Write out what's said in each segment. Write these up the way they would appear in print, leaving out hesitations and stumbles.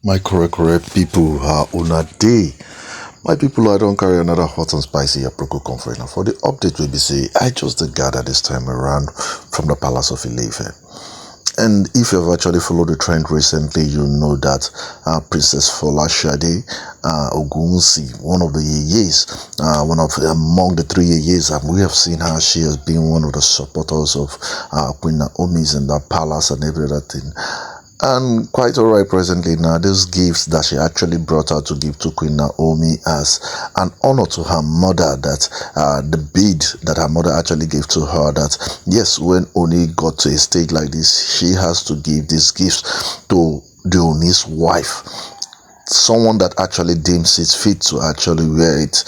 My correct people are on a day. My people, I don't carry another hot and spicy aproko comfort. Now for the update we be say, I just gathered this time around from the Palace of Ilefe. And if you've actually followed the trend recently, you know that Princess Folashade Ogunsi, one of the yeyes, among the three yeyes, we have seen her. She has been one of the supporters of Queen Naomi's in the palace and every other thing. And quite alright presently now, these gifts that she actually brought out to give to Queen Naomi as an honor to her mother, that the bid that her mother actually gave to her, that yes, when Oni got to a stage like this, she has to give these gifts to the Oni's wife, someone that actually deems it fit to actually wear it.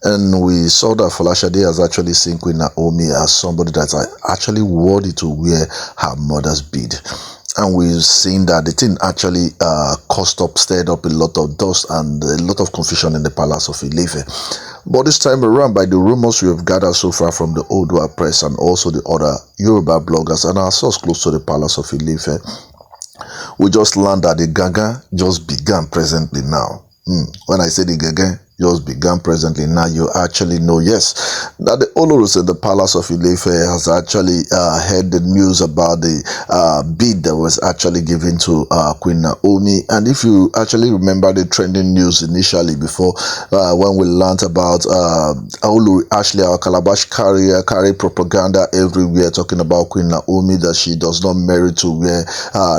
And we saw that Folashade has actually seen Queen Naomi as somebody that's actually worthy to wear her mother's bead. And we've seen that the thing actually stirred up a lot of dust and a lot of confusion in the Palace of Ilefe. But this time around, by the rumors we have gathered so far from the Odua press and also the other Yoruba bloggers and our source close to the Palace of Ilefe, we just learned that the gaga just began presently now. When I say the gaga just began presently now, you actually know, yes, that the Olorus in the Palace of Ilefe has actually heard the news about the bid that was actually given to Queen Naomi. And if you actually remember the trending news initially before, when we learned about Olori Ashley, our Calabash carry propaganda everywhere talking about Queen Naomi, that she does not merit to wear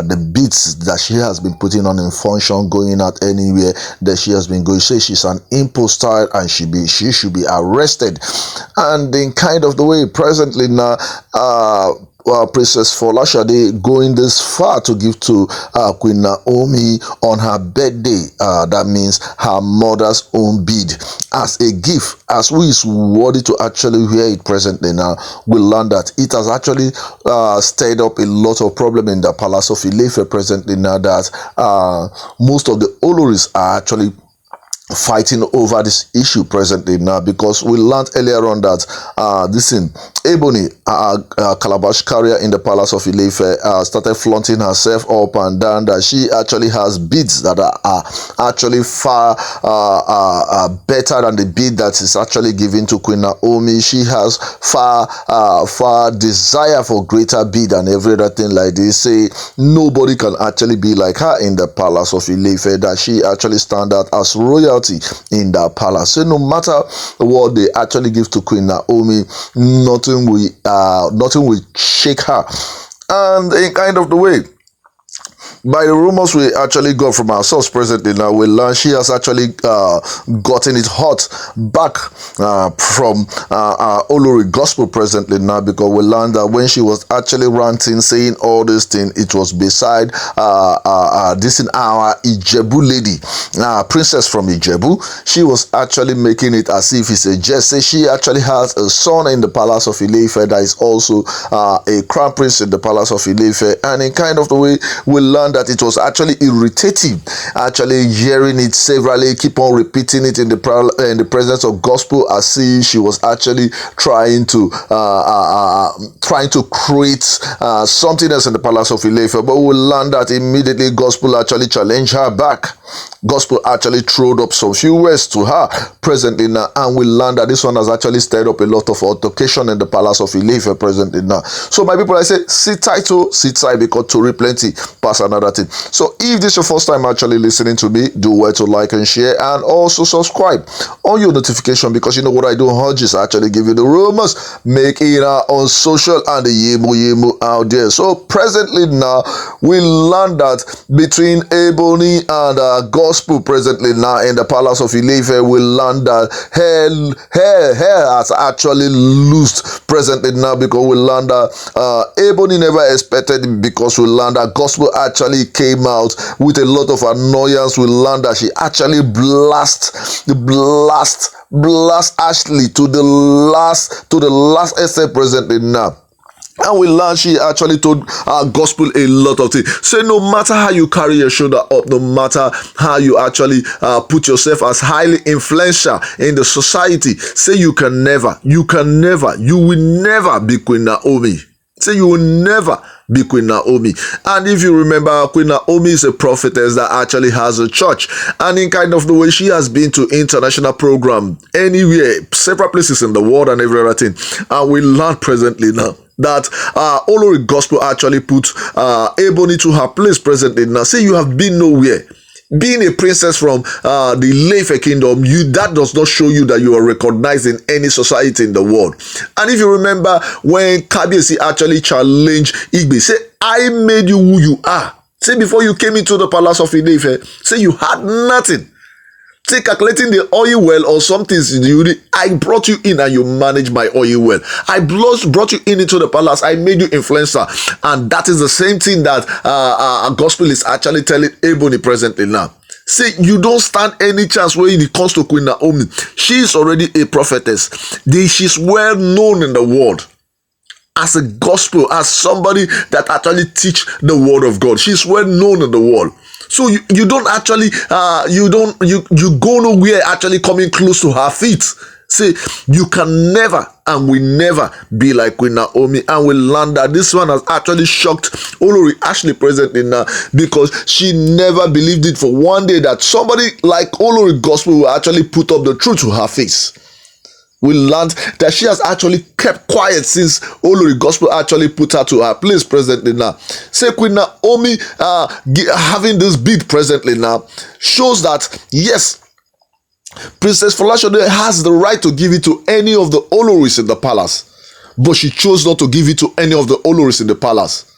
the beads that she has been putting on in function, going out anywhere that she has been going. Say she's an impostor and she should be arrested. And in kind of the way presently now, Princess Folashade going this far to give to Queen Naomi on her birthday, that means her mother's own bead, as a gift, as who is worthy to actually wear it presently now. We learn that it has actually stirred up a lot of problem in the Palace of Ilefe presently now, that most of the Oloris are actually fighting over this issue presently now, because we learned earlier on that Ebony, Calabash carrier in the Palace of Ilefe, started flaunting herself up and down, that she actually has beads that are actually far better than the bead that is actually given to Queen Naomi. She has far desire for greater bead and every other thing like this. Say nobody can actually be like her in the Palace of Ilefe, that she actually stand out as royal in that palace. So no matter what they actually give to Queen Naomi, nothing will shake her. And in kind of the way, by the rumors we actually got from our source presently now, we learn she has actually gotten it hot back from Olori Gospel presently now, because we learned that when she was actually ranting, saying all this thing, it was beside this in our Ijebu lady, princess from Ijebu. She was actually making it as if it's a jest. Say she actually has a son in the Palace of Ilefe that is also a crown prince in the Palace of Ilefe. And in kind of the way, we learned that it was actually irritating, actually hearing it severally, keep on repeating it in the presence of gospel, as if she was actually trying to create something else in the Palace of Ilefe. But we learned that immediately gospel actually challenged her back. Gospel actually throwed up some few words to her presently now, and we learned that this one has actually stirred up a lot of altercation in the Palace of Ilefe presently now. So my people, I say sit tight, because to read plenty pass another thing. So if this is your first time actually listening to me, do well to like and share, and also subscribe on your notification, because you know what I do urge is actually give you the rumors, make it on social and the yemu out there. So presently now, we learned that between Ebony and Gospel presently now in the Palace of Ilefe, we learned that hair has actually loosed presently now, because we learned that Ebony never expected it, because we learned that Gospel actually came out with a lot of annoyance. We learned that she actually blast Ashley to the last essay presently now. And we learned she actually told gospel a lot of things. Say no matter how you carry your shoulder up, no matter how you actually put yourself as highly influential in the society, say you will never be Queen Naomi. Say you will never be Queen Naomi. And if you remember, Queen Naomi is a prophetess that actually has a church, and in kind of the way she has been to international program anywhere, several places in the world and every other thing. And we learn presently now that Olori Gospel actually put Ebony to her place presently now. Say you have been nowhere. Being a princess from the Ife kingdom, that does not show you that you are recognized in any society in the world. And if you remember when Kabiyesi actually challenged Igbe, say, I made you who you are. Say, before you came into the palace of Ife, say you had nothing. Say, calculating the oil well or something, I brought you in and you managed my oil well. I brought you into the palace. I made you influencer. And that is the same thing that Gospel is actually telling Ebony presently now. Say, you don't stand any chance when it comes to Queen Naomi. She is already a prophetess. She's well known in the world as a gospel, as somebody that actually teach the word of God. She's well known in the world. So you don't actually you go nowhere actually coming close to her feet. Say, you can never and will never be like Queen Naomi. And we learn that this one has actually shocked Olori Ashley presently now, because she never believed it for one day that somebody like Olori Gospel will actually put up the truth to her face. We learned that she has actually kept quiet since Olori Gospel actually put her to her place presently now. Say, Queen Naomi having this bid presently now shows that, yes, Princess Folashode has the right to give it to any of the Oloris in the palace, but she chose not to give it to any of the Oloris in the palace.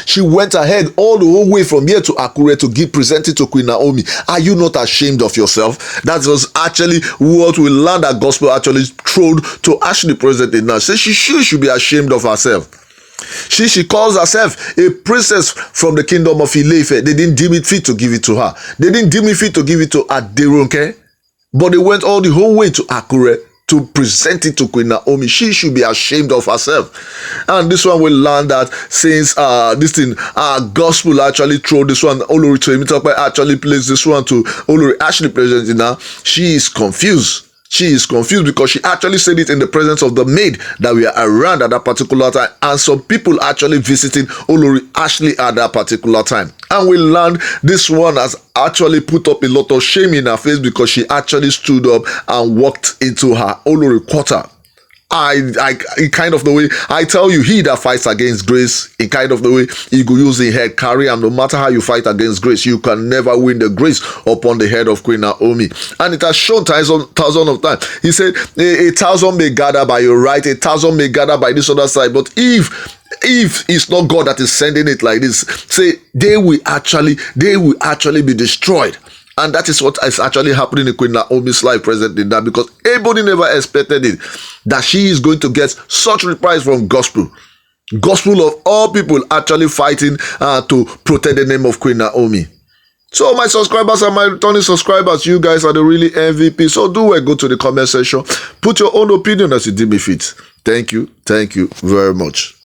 She went ahead all the whole way from here to Akure to present it to Queen Naomi. Are you not ashamed of yourself? That was actually what we learned that Gospel actually thrown to Ashley presently now. So she should be ashamed of herself. She calls herself a princess from the kingdom of Ife. They didn't deem it fit to give it to her. They didn't deem it fit to give it to Aderonke, but they went all the whole way to Akure to present it to Queen Naomi. She should be ashamed of herself. And this one will learn that since this thing, Gospel actually throw this one, Olori Temitope actually plays this one to Olori Ashley presently now, she is confused. She is confused because she actually said it in the presence of the maid that we are around at that particular time, and some people actually visiting Olori Ashley at that particular time. And we learned this one has actually put up a lot of shame in her face because she actually stood up and walked into her Olori quarter. In kind of the way I tell you, he that fights against grace, in kind of the way he go use the head carry, and no matter how you fight against grace, you can never win the grace upon the head of Queen Naomi. And it has shown thousands of times. He said, 1,000 may gather by your right, 1,000 may gather by this other side, but if it's not God that is sending it like this, say they will actually be destroyed. And that is what is actually happening in Queen Naomi's life presently now, because Ebony never expected it, that she is going to get such reprise from Gospel. Gospel of all people actually fighting to protect the name of Queen Naomi. So my subscribers and my returning subscribers, you guys are the really MVP. So do go to the comment section. Put your own opinion as you deem fit. Thank you very much.